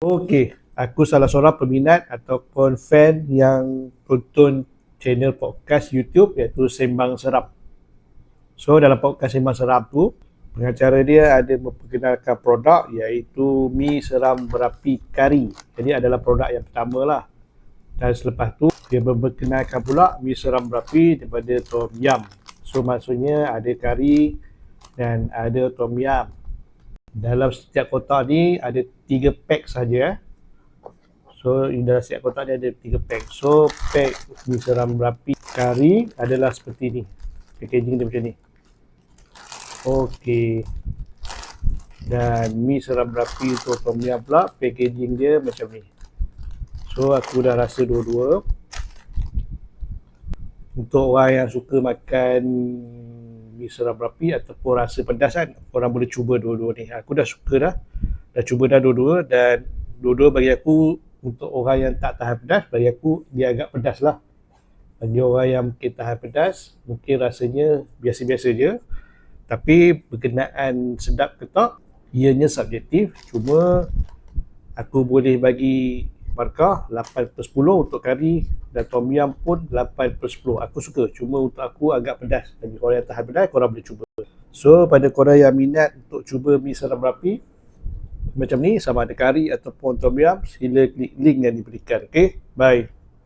Okey, aku salah seorang peminat ataupun fan yang tonton channel podcast YouTube iaitu Sembang Serap. So dalam podcast Sembang Serap tu, pengacara dia ada memperkenalkan produk iaitu mi seram berapi kari. Jadi adalah produk yang pertama lah. Dan selepas tu dia memperkenalkan pula mi seram berapi daripada Tom Yum. So maksudnya ada kari dan ada Tom Yum. Dalam setiap kotak ni ada 3 pack saja. So dalam setiap kotak dia ada 3 pack. So pack mi seram berapi kari adalah seperti ni. Packaging dia macam ni. Okey. Dan mi seram berapi untuk Tom Yum pula packaging dia macam ni. So aku dah rasa dua-dua. Untuk orang yang suka makan mi seram berapi ataupun rasa pedas kan, orang boleh cuba dua-dua ni. Aku dah suka dah. Dah cuba dah dua-dua dan dua-dua bagi aku, untuk orang yang tak tahan pedas, bagi aku dia agak pedas lah. Bagi orang yang mungkin tahan pedas, mungkin rasanya biasa-biasa je. Tapi berkenaan sedap ke tak, ianya subjektif. Cuma aku boleh bagi markah 8/10 untuk kari dan Tom Yum pun 8/10. Aku suka, cuma untuk aku agak pedas. Bagi korang yang tahan pedas, korang boleh cuba. So pada korang yang minat untuk cuba mi seram berapi macam ni, sama ada kari ataupun Tom Yum, sila klik link yang diberikan. Okay, bye.